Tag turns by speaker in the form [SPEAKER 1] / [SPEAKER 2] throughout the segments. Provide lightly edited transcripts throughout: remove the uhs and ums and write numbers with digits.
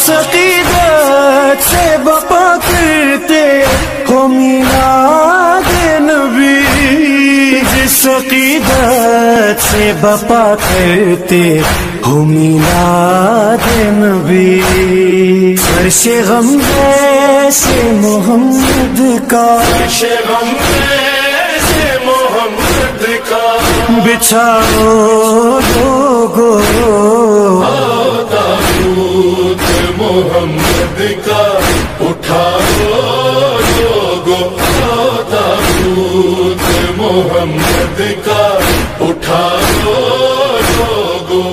[SPEAKER 1] جس عقیدت سے بپا کرتے ہو میلاد نبی، جس عقیدت سے بپا کرتے ہو میلاد نبی، فرش غم سے محمد کا، فرش غم سے محمد کا بچھاؤ لوگو، تابوت محمد کا اٹھاؤ لوگو، تابوت محمد کا اٹھاؤ لوگو۔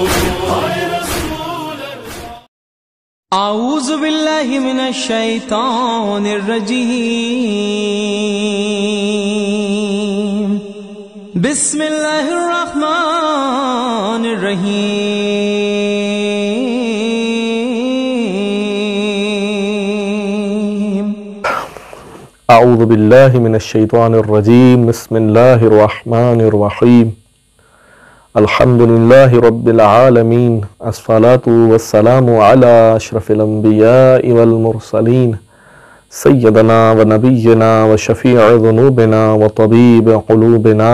[SPEAKER 2] اعوذ باللہ من الشیطان الرجیم، بسم اللہ الرحمن الرحیم۔
[SPEAKER 3] اعوذ باللہ من الشیطان الرجیم، بسم اللہ الرحمن الرحیم۔ الحمد للہ رب العالمین، الصلاة والسلام علی اشرف الانبیاء والمرسلین، سیدنا و نبینا و شفیع ذنوبنا و طبیب قلوبنا،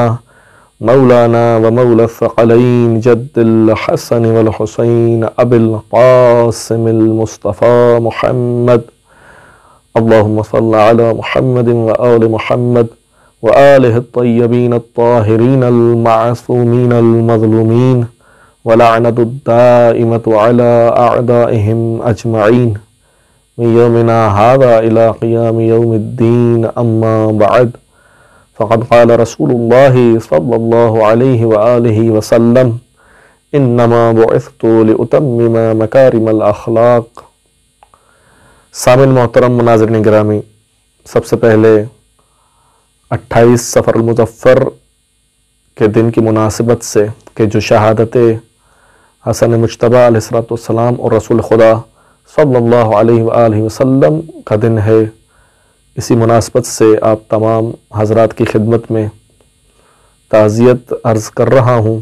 [SPEAKER 3] مولانا و مولا الثقلین، جد الحسن والحسین، ابی القاسم المصطفى محمد، اللہم صل علی محمد و آل محمد وآلہ الطیبین الطاہرین المعصومین المظلومین، ولعنت الدائمۃ علی اعدائہم اجمعین، من یومنا ھذا الی قیام یوم الدین، اما بعد، فقد قال رسول اللہ صلی اللہ علیہ وآلہ وسلم، انما بعثت لأتمم مکارم الاخلاق۔ سامعین محترم، مناظرین گرامی، سب سے پہلے 28 صفر المظفر کے دن کی مناسبت سے کہ جو شہادت حسن مجتبیٰ علیہ السلام اور رسول خدا صلی اللہ علیہ وآلہ وسلم کا دن ہے، اسی مناسبت سے آپ تمام حضرات کی خدمت میں تعزیت عرض کر رہا ہوں،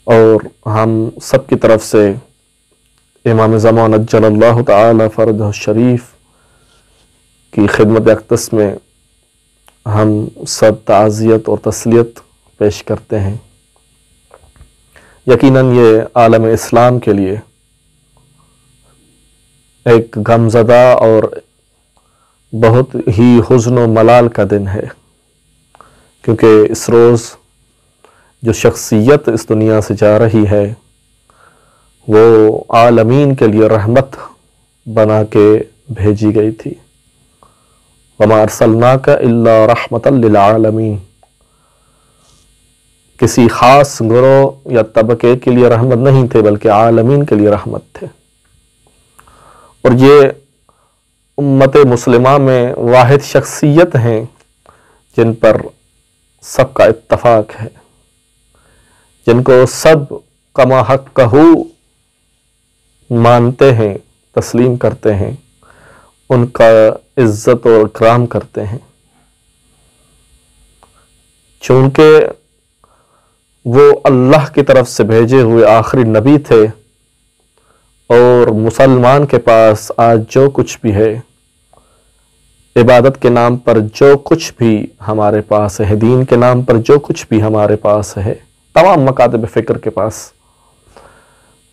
[SPEAKER 3] اور ہم سب کی طرف سے امام زمان عجل اللہ تعالی فرجہ الشریف کی خدمت اقدس میں ہم سب تعزیت اور تسلیت پیش کرتے ہیں۔ یقیناً یہ عالم اسلام کے لیے ایک غمزدہ اور بہت ہی حزن و ملال کا دن ہے، کیونکہ اس روز جو شخصیت اس دنیا سے جا رہی ہے وہ عالمین کے لیے رحمت بنا کے بھیجی گئی تھی۔ وَمَا أَرْسَلْنَاكَ إِلَّا رَحْمَةً لِلْعَالَمِينَ، کسی خاص گروہ یا طبقے کے لیے رحمت نہیں تھے بلکہ عالمین کے لیے رحمت تھے، اور یہ امت مسلمہ میں واحد شخصیت ہیں جن پر سب کا اتفاق ہے، جن کو سب کما حقہ مانتے ہیں، تسلیم کرتے ہیں، ان کا عزت اور اکرام کرتے ہیں، چونکہ وہ اللہ کی طرف سے بھیجے ہوئے آخری نبی تھے، اور مسلمان کے پاس آج جو کچھ بھی ہے، عبادت کے نام پر جو کچھ بھی ہمارے پاس ہے، دین کے نام پر جو کچھ بھی ہمارے پاس ہے، تمام مکاتب فکر کے پاس،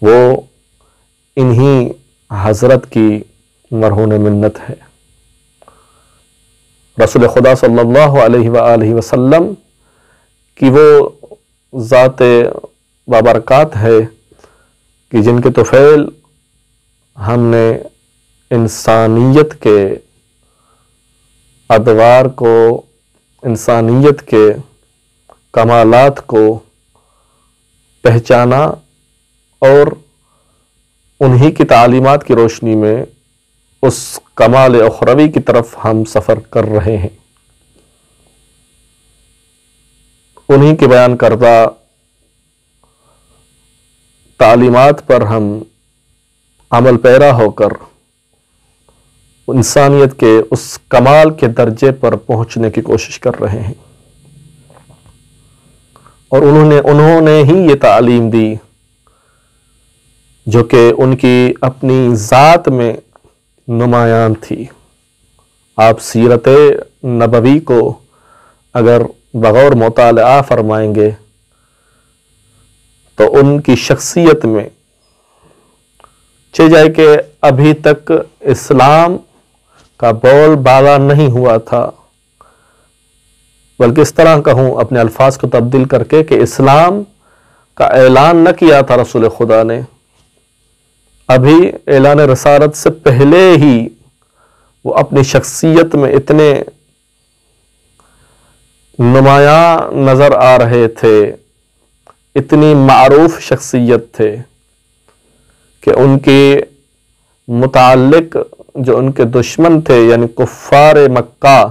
[SPEAKER 3] وہ انہی حضرت کی مرہون منت ہے۔ رسول خدا صلی اللہ علیہ وآلہ وسلم کی وہ ذات بابرکات ہے کہ جن کے طفیل ہم نے انسانیت کے ادوار کو، انسانیت کے کمالات کو پہچانا، اور انہی کی تعلیمات کی روشنی میں اس کمال اخروی کی طرف ہم سفر کر رہے ہیں۔ انہی کے بیان کردہ تعلیمات پر ہم عمل پیرا ہو کر انسانیت کے اس کمال کے درجے پر پہنچنے کی کوشش کر رہے ہیں، اور انہوں نے ہی یہ تعلیم دی جو کہ ان کی اپنی ذات میں نمایاں تھی۔ آپ سیرت نبوی کو اگر بغور مطالعہ فرمائیں گے تو ان کی شخصیت میں چہ جائے کہ ابھی تک اسلام کا بول بالا نہیں ہوا تھا، بلکہ اس طرح کہوں اپنے الفاظ کو تبدیل کر کے کہ اسلام کا اعلان نہ کیا تھا رسول خدا نے، ابھی اعلان رسالت سے پہلے ہی وہ اپنی شخصیت میں اتنے نمایاں نظر آ رہے تھے، اتنی معروف شخصیت تھے کہ ان کے متعلق جو ان کے دشمن تھے یعنی کفار مکہ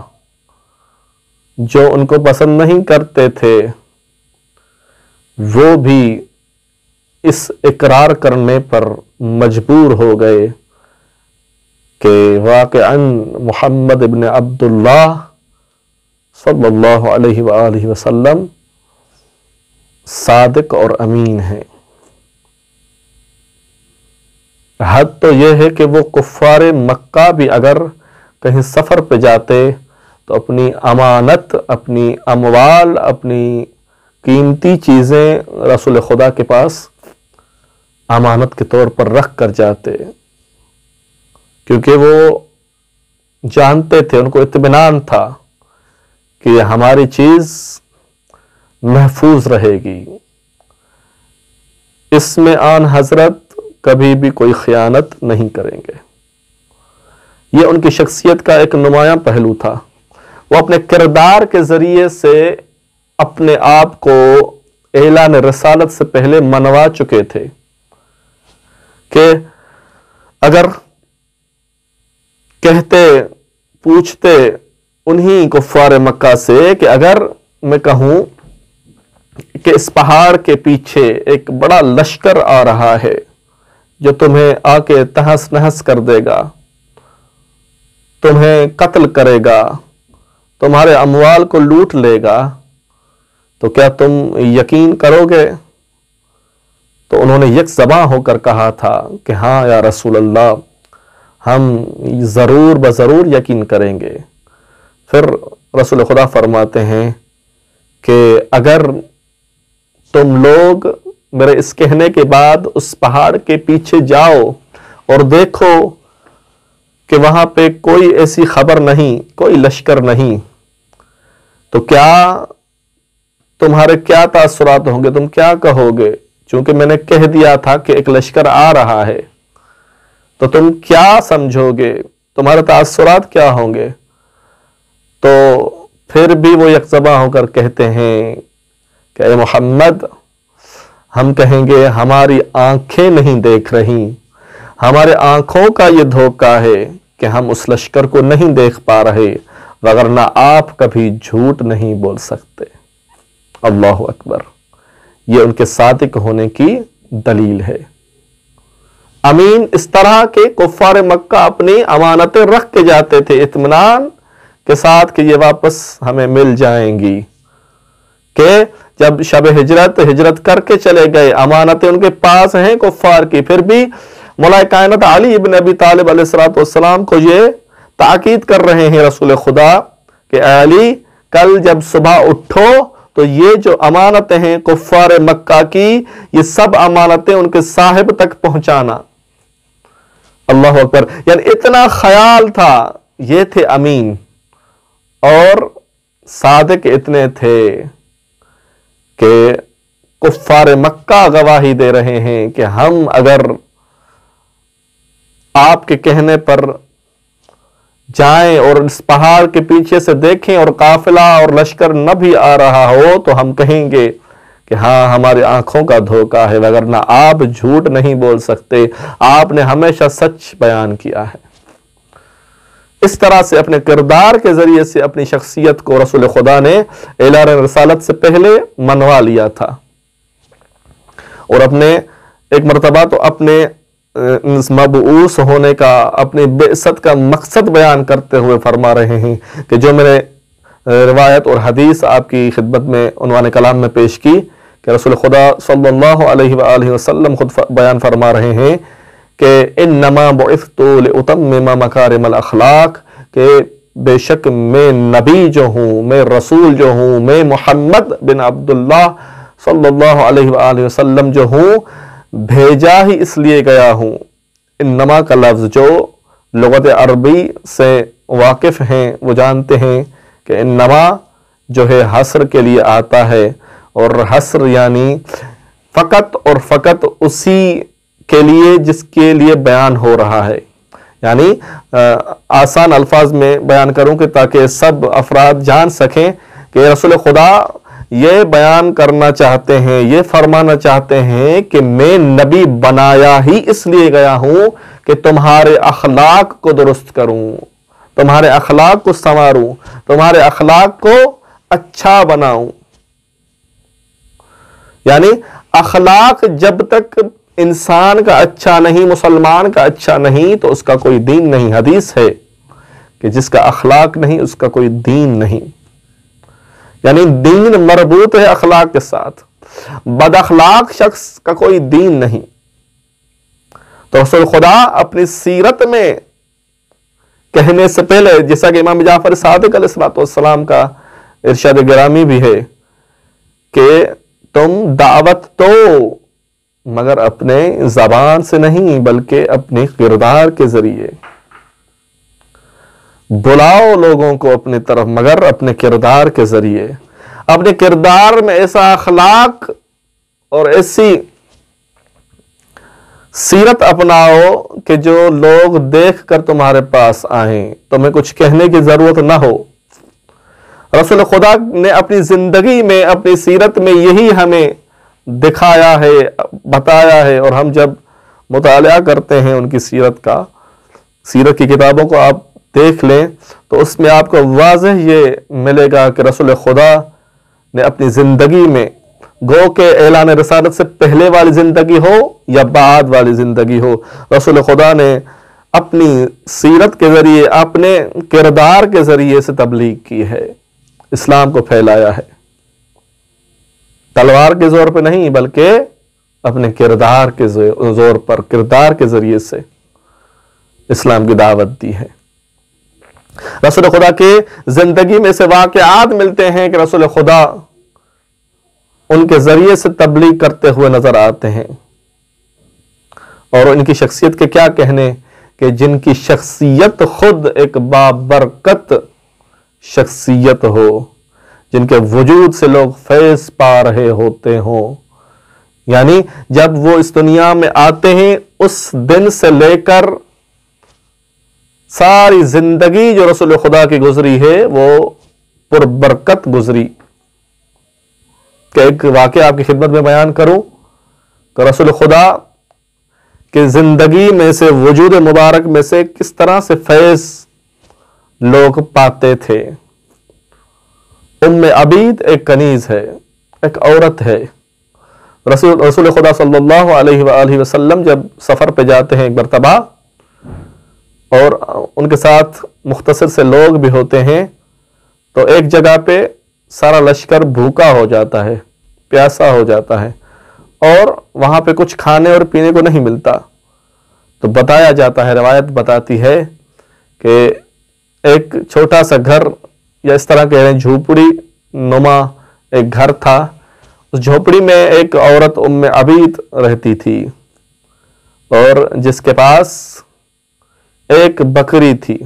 [SPEAKER 3] جو ان کو پسند نہیں کرتے تھے، وہ بھی اس اقرار کرنے پر مجبور ہو گئے کہ واقعاً محمد ابن عبداللہ صلی اللہ علیہ وآلہ وسلم صادق اور امین ہیں۔ حد تو یہ ہے کہ وہ کفار مکہ بھی اگر کہیں سفر پہ جاتے تو اپنی امانت، اپنی اموال، اپنی قیمتی چیزیں رسول خدا کے پاس امانت کے طور پر رکھ کر جاتے، کیونکہ وہ جانتے تھے، ان کو اطمینان تھا کہ یہ ہماری چیز محفوظ رہے گی، اس میں آن حضرت کبھی بھی کوئی خیانت نہیں کریں گے۔ یہ ان کی شخصیت کا ایک نمایاں پہلو تھا۔ وہ اپنے کردار کے ذریعے سے اپنے آپ کو اعلان رسالت سے پہلے منوا چکے تھے کہ اگر کہتے پوچھتے انہی کفار مکہ سے کہ اگر میں کہوں کہ اس پہاڑ کے پیچھے ایک بڑا لشکر آ رہا ہے جو تمہیں آ کے تہس نہس کر دے گا، تمہیں قتل کرے گا، تمہارے اموال کو لوٹ لے گا، تو کیا تم یقین کرو گے؟ تو انہوں نے یک زباں ہو کر کہا تھا کہ ہاں یا رسول اللہ، ہم ضرور بضرور یقین کریں گے۔ پھر رسول خدا فرماتے ہیں کہ اگر تم لوگ میرے اس کہنے کے بعد اس پہاڑ کے پیچھے جاؤ اور دیکھو کہ وہاں پہ کوئی ایسی خبر نہیں، کوئی لشکر نہیں، تو کیا تمہارے کیا تاثرات ہوں گے؟ تم کیا کہو گے؟ چونکہ میں نے کہہ دیا تھا کہ ایک لشکر آ رہا ہے، تو تم کیا سمجھو گے؟ تمہارے تاثرات کیا ہوں گے؟ تو پھر بھی وہ یک زباں ہو کر کہتے ہیں کہ اے محمد، ہم کہیں گے ہماری آنکھیں نہیں دیکھ رہی، ہمارے آنکھوں کا یہ دھوکہ ہے کہ ہم اس لشکر کو نہیں دیکھ پا رہے، وگرنہ آپ کبھی جھوٹ نہیں بول سکتے۔ اللہ اکبر! یہ ان کے صادق ہونے کی دلیل ہے۔ امین اس طرح کے کفار مکہ اپنی امانتیں رکھ کے جاتے تھے اطمینان کے ساتھ کہ یہ واپس ہمیں مل جائیں گی، کہ جب شب ہجرت کر کے چلے گئے، امانتیں ان کے پاس ہیں کفار کی، پھر بھی مولا کائنات علی ابن ابی طالب علیہ السلام کو یہ تاکید کر رہے ہیں رسول خدا کہ اے علی، کل جب صبح اٹھو تو یہ جو امانتیں ہیں کفار مکہ کی، یہ سب امانتیں ان کے صاحب تک پہنچانا۔ اللہ اکبر! یعنی اتنا خیال تھا، یہ تھے امین، اور صادق اتنے تھے کہ کفار مکہ گواہی دے رہے ہیں کہ ہم اگر آپ کے کہنے پر جائیں اور اس پہاڑ کے پیچھے سے دیکھیں اور قافلہ اور لشکر نہ بھی آ رہا ہو تو ہم کہیں گے کہ ہاں ہماری آنکھوں کا دھوکہ ہے، وگرنہ آپ جھوٹ نہیں بول سکتے، آپ نے ہمیشہ سچ بیان کیا ہے۔ اس طرح سے اپنے کردار کے ذریعے سے اپنی شخصیت کو رسول خدا نے اعلان رسالت سے پہلے منوا لیا تھا، اور اپنے ایک مرتبہ تو اپنے مبعوث ہونے کا، اپنی بعثت کا مقصد بیان کرتے ہوئے فرما رہے ہیں کہ جو میں نے روایت اور حدیث آپ کی خدمت میں عنوان کلام میں پیش کی کہ رسول خدا صلی اللہ علیہ وآلہ وسلم خود بیان فرما رہے ہیں کہ انما بعثت لاتمم مکارم الاخلاق، کہ بے شک میں نبی جو ہوں، میں رسول جو ہوں، میں محمد بن عبداللہ صلی اللہ علیہ وآلہ وسلم جو ہوں، بھیجا ہی اس لیے گیا ہوں۔ انما کا لفظ جو لغت عربی سے واقف ہیں وہ جانتے ہیں کہ انما جو ہے حصر کے لیے آتا ہے، اور حصر یعنی فقط اور فقط اسی کے لیے جس کے لیے بیان ہو رہا ہے، یعنی آسان الفاظ میں بیان کروں کہ تاکہ سب افراد جان سکیں کہ رسول خدا یہ بیان کرنا چاہتے ہیں، یہ فرمانا چاہتے ہیں کہ میں نبی بنایا ہی اس لیے گیا ہوں کہ تمہارے اخلاق کو درست کروں، تمہارے اخلاق کو سنواروں، تمہارے اخلاق کو اچھا بناؤں۔ یعنی اخلاق جب تک انسان کا اچھا نہیں، مسلمان کا اچھا نہیں، تو اس کا کوئی دین نہیں۔ حدیث ہے کہ جس کا اخلاق نہیں اس کا کوئی دین نہیں، یعنی دین مربوط ہے اخلاق کے ساتھ۔ بد اخلاق شخص کا کوئی دین نہیں۔ تو رسول خدا اپنی سیرت میں کہنے سے پہلے، جیسا کہ امام جعفر صادق علیہ السلام کا ارشاد گرامی بھی ہے کہ تم دعوت تو مگر اپنے زبان سے نہیں بلکہ اپنے کردار کے ذریعے، بلاؤ لوگوں کو اپنی طرف مگر اپنے کردار کے ذریعے، اپنے کردار میں ایسا اخلاق اور ایسی سیرت اپناؤ کہ جو لوگ دیکھ کر تمہارے پاس آئیں، تمہیں کچھ کہنے کی ضرورت نہ ہو۔ رسول خدا نے اپنی زندگی میں، اپنی سیرت میں یہی ہمیں دکھایا ہے، بتایا ہے، اور ہم جب مطالعہ کرتے ہیں ان کی سیرت کا، سیرت کی کتابوں کو آپ دیکھ لیں تو اس میں آپ کو واضح یہ ملے گا کہ رسول خدا نے اپنی زندگی میں، گو کہ اعلان رسالت سے پہلے والی زندگی ہو یا بعد والی زندگی ہو، رسول خدا نے اپنی سیرت کے ذریعے، اپنے کردار کے ذریعے سے تبلیغ کی ہے، اسلام کو پھیلایا ہے، تلوار کے زور پہ نہیں بلکہ اپنے کردار کے زور پر، کردار کے ذریعے سے اسلام کی دعوت دی ہے۔ رسول خدا کے زندگی میں سے واقعات ملتے ہیں کہ رسول خدا ان کے ذریعے سے تبلیغ کرتے ہوئے نظر آتے ہیں، اور ان کی شخصیت کے کیا کہنے کہ جن کی شخصیت خود ایک بابرکت شخصیت ہو، جن کے وجود سے لوگ فیض پا رہے ہوتے ہوں، یعنی جب وہ اس دنیا میں آتے ہیں اس دن سے لے کر ساری زندگی جو رسول خدا کی گزری ہے وہ پربرکت گزری۔ کہ ایک واقعہ آپ کی خدمت میں بیان کروں کہ رسول خدا کہ زندگی میں سے، وجود مبارک میں سے کس طرح سے فیض لوگ پاتے تھے۔ ام عبید ایک کنیز ہے، ایک عورت ہے۔ رسول خدا صلی اللہ علیہ وآلہ وسلم جب سفر پہ جاتے ہیں ایک مرتبہ، اور ان کے ساتھ مختصر سے لوگ بھی ہوتے ہیں، تو ایک جگہ پہ سارا لشکر بھوکا ہو جاتا ہے، پیاسا ہو جاتا ہے، اور وہاں پہ کچھ کھانے اور پینے کو نہیں ملتا۔ تو بتایا جاتا ہے، روایت بتاتی ہے کہ ایک چھوٹا سا گھر، یا اس طرح کہہ رہے ہیں جھوپڑی نما ایک گھر تھا، اس جھوپڑی میں ایک عورت ام عبید رہتی تھی، اور جس کے پاس ایک بکری تھی۔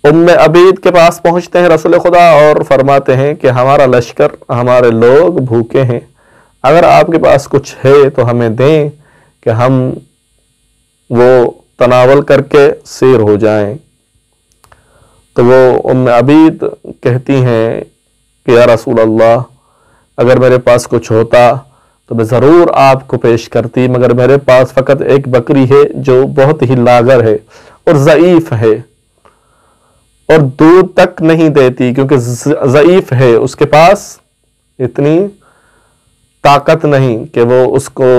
[SPEAKER 3] ام عبید کے پاس پہنچتے ہیں رسول خدا اور فرماتے ہیں کہ ہمارا لشکر، ہمارے لوگ بھوکے ہیں، اگر آپ کے پاس کچھ ہے تو ہمیں دیں کہ ہم وہ تناول کر کے سیر ہو جائیں۔ تو وہ ام عبید کہتی ہیں کہ یا رسول اللہ، اگر میرے پاس کچھ ہوتا تو میں ضرور آپ کو پیش کرتی، مگر میرے پاس فقط ایک بکری ہے جو بہت ہی لاغر ہے اور ضعیف ہے، اور دودھ تک نہیں دیتی کیونکہ ضعیف ہے، اس کے پاس اتنی طاقت نہیں کہ وہ اس کو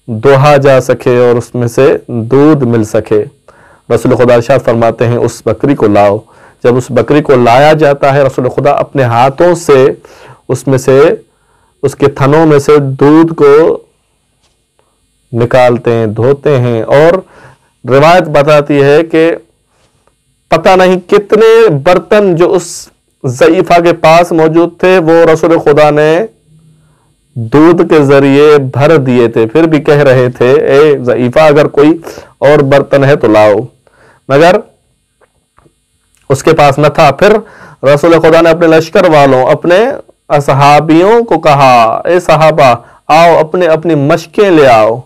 [SPEAKER 3] دوہا جا سکے اور اس میں سے دودھ مل سکے۔ رسول خدا ارشاد فرماتے ہیں اس بکری کو لاؤ۔ جب اس بکری کو لایا جاتا ہے، رسول خدا اپنے ہاتھوں سے اس میں سے اس کے تھنوں میں سے دودھ کو نکالتے ہیں، دھوتے ہیں، اور روایت بتاتی ہے کہ پتہ نہیں کتنے برتن جو اس ضعیفہ کے پاس موجود تھے وہ رسول خدا نے دودھ کے ذریعے بھر دیے تھے، پھر بھی کہہ رہے تھے اے ضعیفہ اگر کوئی اور برتن ہے تو لاؤ، مگر اس کے پاس نہ تھا۔ پھر رسول خدا نے اپنے لشکر والوں، اپنے اصحابیوں کو کہا اے صحابہ آؤ اپنے اپنی مشکیں لے آؤ۔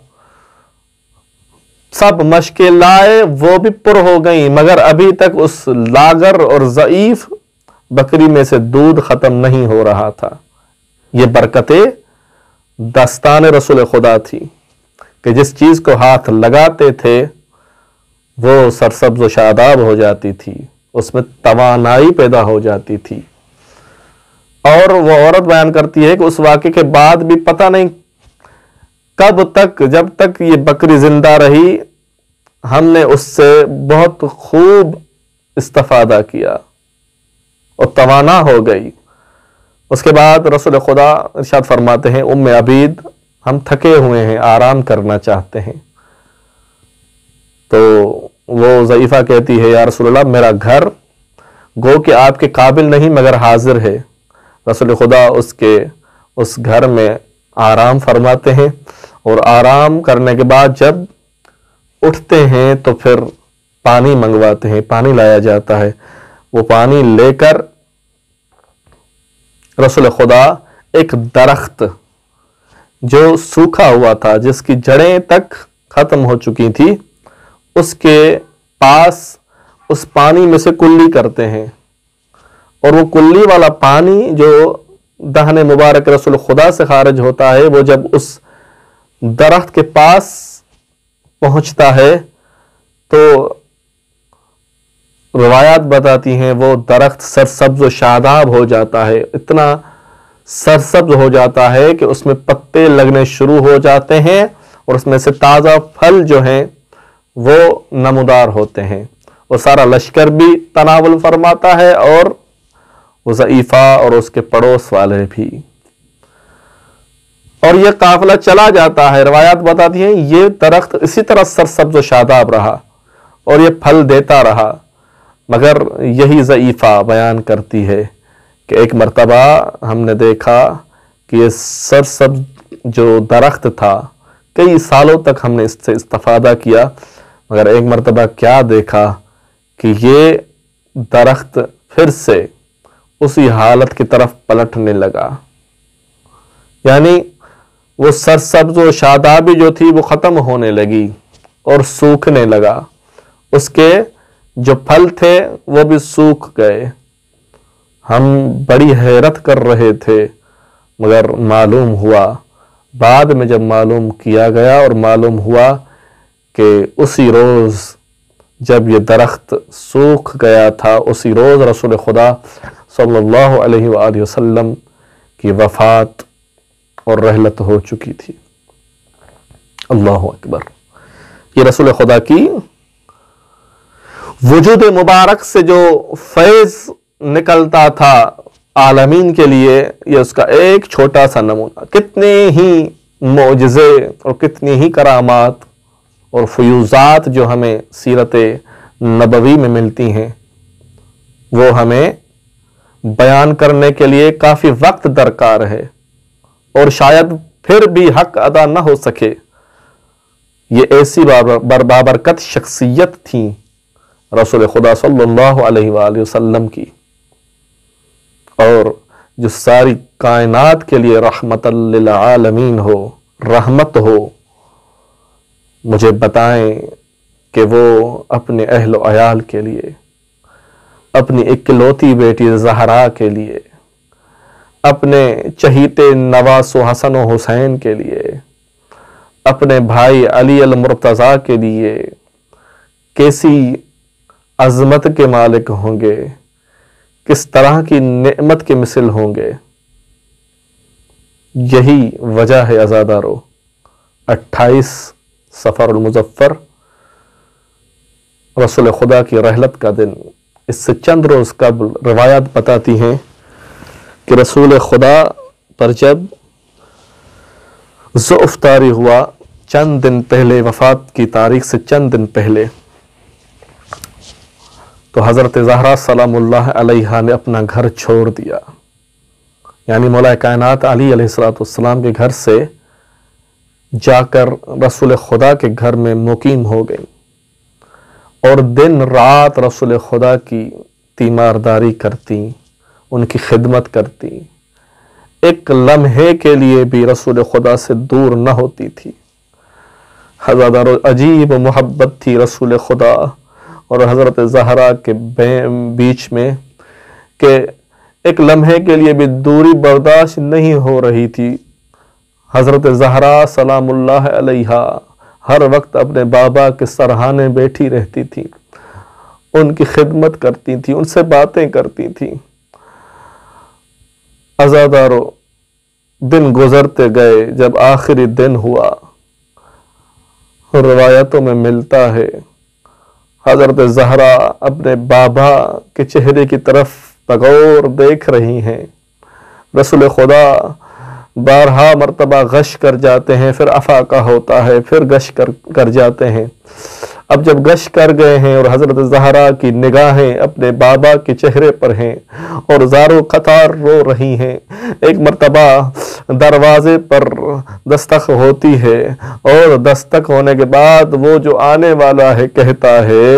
[SPEAKER 3] سب مشکیں لائے، وہ بھی پر ہو گئیں، مگر ابھی تک اس لاغر اور ضعیف بکری میں سے دودھ ختم نہیں ہو رہا تھا۔ یہ برکتیں دستان رسول خدا تھی کہ جس چیز کو ہاتھ لگاتے تھے وہ سرسبز و شاداب ہو جاتی تھی، اس میں توانائی پیدا ہو جاتی تھی۔ اور وہ عورت بیان کرتی ہے کہ اس واقعے کے بعد بھی پتہ نہیں کب تک، جب تک یہ بکری زندہ رہی، ہم نے اس سے بہت خوب استفادہ کیا اور توانا ہو گئی۔ اس کے بعد رسول خدا ارشاد فرماتے ہیں ام عبید ہم تھکے ہوئے ہیں، آرام کرنا چاہتے ہیں۔ تو وہ ضعیفہ کہتی ہے یا رسول اللہ میرا گھر گو کہ آپ کے قابل نہیں مگر حاضر ہے۔ رسول خدا اس گھر میں آرام فرماتے ہیں، اور آرام کرنے کے بعد جب اٹھتے ہیں تو پھر پانی منگواتے ہیں، پانی لایا جاتا ہے۔ وہ پانی لے کر رسول خدا ایک درخت جو سوکھا ہوا تھا، جس کی جڑیں تک ختم ہو چکی تھی، اس کے پاس اس پانی میں سے کلی کرتے ہیں، اور وہ کلی والا پانی جو دہن مبارک رسول خدا سے خارج ہوتا ہے، وہ جب اس درخت کے پاس پہنچتا ہے تو روایات بتاتی ہیں وہ درخت سرسبز و شاداب ہو جاتا ہے، اتنا سرسبز ہو جاتا ہے کہ اس میں پتے لگنے شروع ہو جاتے ہیں، اور اس میں سے تازہ پھل جو ہیں وہ نمودار ہوتے ہیں، اور سارا لشکر بھی تناول فرماتا ہے، اور وہ ضعیفہ اور اس کے پڑوس والے بھی، اور یہ قافلہ چلا جاتا ہے۔ روایات بتاتی ہیں یہ درخت اسی طرح سرسبز و شاداب رہا اور یہ پھل دیتا رہا، مگر یہی ضعیفہ بیان کرتی ہے کہ ایک مرتبہ ہم نے دیکھا کہ یہ سرسبز جو درخت تھا کئی سالوں تک ہم نے اس سے استفادہ کیا، مگر ایک مرتبہ کیا دیکھا کہ یہ درخت پھر سے اسی حالت کی طرف پلٹنے لگا، یعنی وہ سرسبز و شادابی جو تھی وہ ختم ہونے لگی اور سوکھنے لگا، اس کے جو پھل تھے وہ بھی سوکھ گئے۔ ہم بڑی حیرت کر رہے تھے، مگر معلوم ہوا، بعد میں جب معلوم کیا گیا اور معلوم ہوا کہ اسی روز جب یہ درخت سوکھ گیا تھا، اسی روز رسول خدا صلی اللہ علیہ وآلہ وسلم کی وفات اور رحلت ہو چکی تھی۔ اللہ اکبر۔ یہ رسول خدا کی وجود مبارک سے جو فیض نکلتا تھا عالمین کے لیے، یہ اس کا ایک چھوٹا سا نمونہ۔ کتنے ہی معجزے اور کتنی ہی کرامات اور فیوزات جو ہمیں سیرت نبوی میں ملتی ہیں، وہ ہمیں بیان کرنے کے لیے کافی وقت درکار ہے، اور شاید پھر بھی حق ادا نہ ہو سکے۔ یہ ایسی بابرکت شخصیت تھی رسول خدا صلی اللہ علیہ وآلہ وسلم کی، اور جو ساری کائنات کے لیے رحمت للعالمین ہو، رحمت ہو۔ مجھے بتائیں کہ وہ اپنے اہل و عیال کے لیے، اپنی اکلوتی بیٹی زہرا کے لیے، اپنے چہیتے نواس و حسن و حسین کے لیے، اپنے بھائی علی المرتضیٰ کے لیے کیسی عظمت کے مالک ہوں گے، کس طرح کی نعمت کے مثل ہوں گے۔ یہی وجہ ہے عزادارو 28 صفر المظفر رسول خدا کی رحلت کا دن، اس سے چند روز قبل روایات بتاتی ہیں کہ رسول خدا پر جب ضعف طاری ہوا چند دن پہلے، وفات کی تاریخ سے چند دن پہلے، تو حضرت زہرا سلام اللہ علیہا نے اپنا گھر چھوڑ دیا، یعنی مولا کائنات علی علیہ السلام کے گھر سے جا کر رسول خدا کے گھر میں مقیم ہو گئی اور دن رات رسول خدا کی تیمارداری کرتی، ان کی خدمت کرتی، ایک لمحے کے لیے بھی رسول خدا سے دور نہ ہوتی تھی۔ ہزادار عجیب محبت تھی رسول خدا اور حضرت زہرا کے بیچ میں کہ ایک لمحے کے لیے بھی دوری برداشت نہیں ہو رہی تھی۔ حضرت زہرا سلام اللہ علیہا ہر وقت اپنے بابا کے سرہانے بیٹھی رہتی تھی، ان کی خدمت کرتی تھی، ان سے باتیں کرتی تھی۔ عزادارو، دن گزرتے گئے، جب آخری دن ہوا، روایتوں میں ملتا ہے حضرت زہرا اپنے بابا کے چہرے کی طرف بغور دیکھ رہی ہیں۔ رسول خدا بارہا مرتبہ غش کر جاتے ہیں، پھر افاقہ ہوتا ہے، پھر غش کر جاتے ہیں۔ اب جب غش کر گئے ہیں اور حضرت زہرا کی نگاہیں اپنے بابا کے چہرے پر ہیں اور زارو قطار رو رہی ہیں، ایک مرتبہ دروازے پر دستک ہوتی ہے اور دستک ہونے کے بعد وہ جو آنے والا ہے کہتا ہے،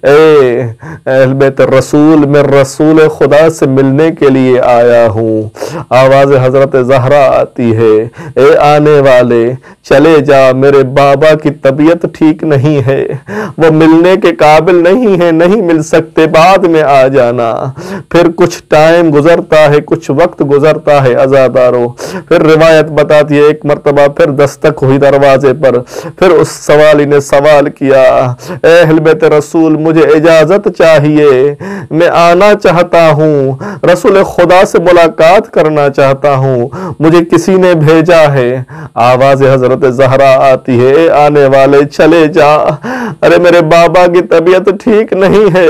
[SPEAKER 3] اے اہل بیت رسول، میں رسول خدا سے ملنے کے لیے آیا ہوں۔ آواز حضرت زہرا آتی ہے، اے آنے والے چلے جا، میرے بابا کی طبیعت ٹھیک نہیں ہے، وہ ملنے کے قابل نہیں ہے، نہیں مل سکتے، بعد میں آ جانا۔ پھر کچھ ٹائم گزرتا ہے، کچھ وقت گزرتا ہے عزادارو، پھر روایت بتاتی ہے ایک مرتبہ پھر دستک ہوئی دروازے پر، پھر اس سوالی نے سوال کیا، اے اہل بیت رسول مجھے اجازت چاہیے، میں آنا چاہتا ہوں، رسول خدا سے ملاقات کرنا چاہتا ہوں، مجھے کسی نے بھیجا ہے۔ آواز حضرت زہرا آتی ہے، اے آنے والے چلے جا، ارے میرے بابا کی طبیعت ٹھیک نہیں ہے،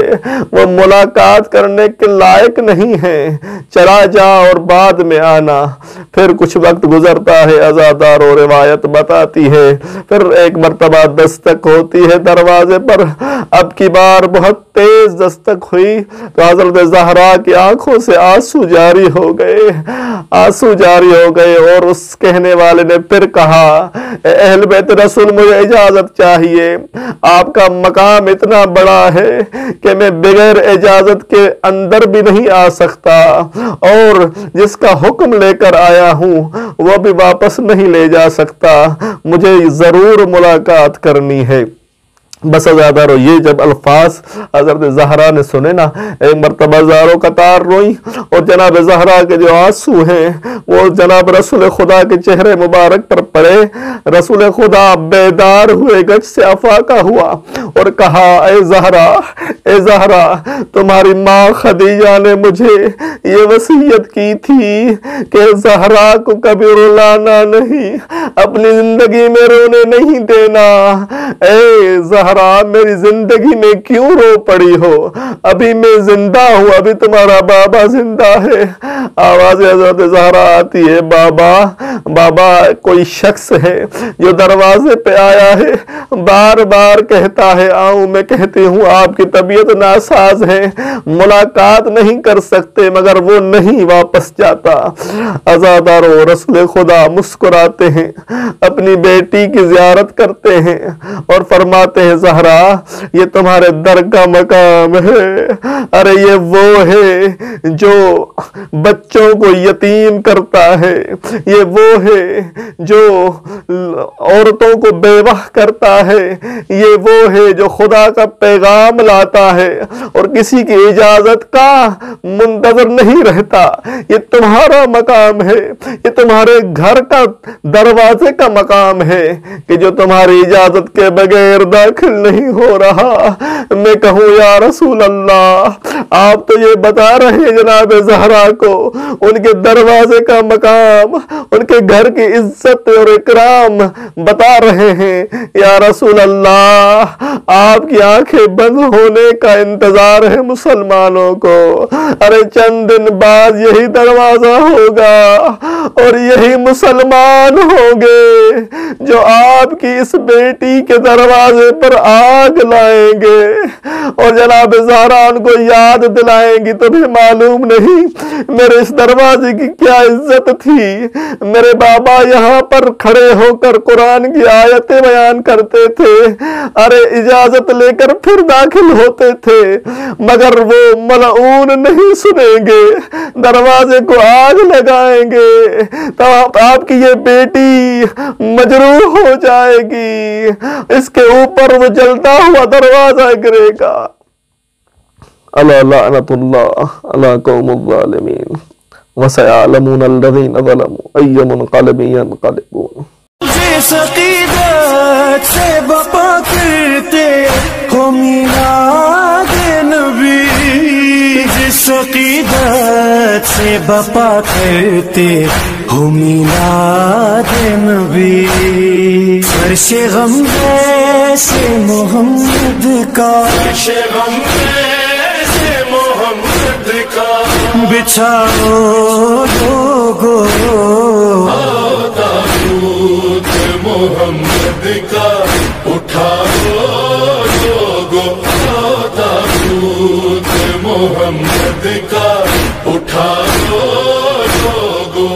[SPEAKER 3] وہ ملاقات کرنے کے لائق نہیں ہے، چلا جا اور بعد میں آنا۔ پھر کچھ وقت گزرتا ہے عزادار، اور روایت بتاتی ہے پھر ایک مرتبہ دستک ہوتی ہے دروازے پر، اب کی بار بہت تیز دستک ہوئی تو حضرت زہرا کی آنکھوں سے آنسو جاری ہو گئے اور اس کہنے والے نے پھر کہا، اے اہل بیت رسول مجھے اجازت چاہیے، آپ کا مقام اتنا بڑا ہے کہ میں بغیر اجازت کے اندر بھی نہیں آ سکتا، اور جس کا حکم لے کر آیا ہوں وہ بھی واپس نہیں لے جا سکتا، مجھے ضرور ملاقات کرنی ہے۔ بس عزادارو، یہ جب الفاظ حضرت زہرا نے سنے نا، ایک مرتبہ زارو قطار روئی اور جناب زہرا کے جو آنسو ہیں وہ جناب رسول خدا کے چہرے مبارک پر پڑے۔ رسول خدا بیدار ہوئے، گچ سے افاقہ ہوا اور کہا، اے زہرا، تمہاری ماں خدیجہ نے مجھے یہ وصیت کی تھی کہ زہرا کو کبھی رلانا نہیں، اپنی زندگی میں رونے نہیں دینا۔ اے زہرا، میری زندگی میں کیوں رو پڑی ہو؟ ابھی میں زندہ ہوں، ابھی تمہارا بابا زندہ ہے۔ آواز حضرت زہرا آتی ہے، بابا کوئی شخص ہے جو دروازے پہ آیا ہے، بار بار کہتا ہے آؤں، میں کہتی ہوں آپ کی طبیعت ناساز ہے، ملاقات نہیں کر سکتے، مگر وہ نہیں واپس جاتا۔ عزادارو، رسول خدا مسکراتے ہیں، اپنی بیٹی کی زیارت کرتے ہیں اور فرماتے ہیں، زہرا یہ تمہارے در کا مقام ہے، ارے یہ وہ ہے جو بچوں کو یتیم کرتا ہے، یہ وہ ہے جو عورتوں کو بیوہ کرتا ہے، یہ وہ ہے جو خدا کا پیغام لاتا ہے اور کسی کی اجازت کا منتظر نہیں رہتا۔ یہ تمہارا مقام ہے، یہ تمہارے گھر کا دروازے کا مقام ہے کہ جو تمہاری اجازت کے بغیر داخل داخل نہیں ہو رہا، میں کہوں یا رسول اللہ آپ تو یہ بتا رہے ہیں جناب زہرا کو ان کے دروازے کا مقام، ان کے گھر کی عزت اور اکرام بتا رہے ہیں، یا رسول اللہ آپ کی آنکھیں بند ہونے کا انتظار ہے مسلمانوں کو، ارے چند دن بعد یہی دروازہ ہوگا اور یہی مسلمان ہوں گے جو آپ کی اس بیٹی کے دروازے پر آگ لائیں گے اور جناب زہرا ان کو یاد دلائیں گی۔ تو بھی معلوم نہیں میرے اس دروازے کی کیا عزت تھی، میرے بابا یہاں پر کھڑے ہو کر قرآن کی آیتیں بیان کرتے تھے، ارے اجازت لے کر پھر داخل ہوتے تھے، مگر وہ ملعون نہیں سنیں گے، دروازے کو آگ لگائیں گے، تب آپ کی یہ بیٹی مجروح ہو جائے گی، اس کے اوپر وہ جلتا ہوا دروازہ گرے گا۔ الا لعنت اللہ علی قوم الظالمین وسيعلمون الذين ظلموا أي منقلب ينقلبون۔
[SPEAKER 4] جس عقیدت سے بپا کرتے ہو میلاد نبی، جس عقیدت سے بپا کرتے ہو میلاد نبی، فرش غم سے محمد کا،
[SPEAKER 1] فرش غم سے محمد کا
[SPEAKER 4] بچھاؤ لوگو،
[SPEAKER 1] تابوت محمد کا اٹھاؤ لوگو، تابوت محمد کا اٹھاؤ لوگو۔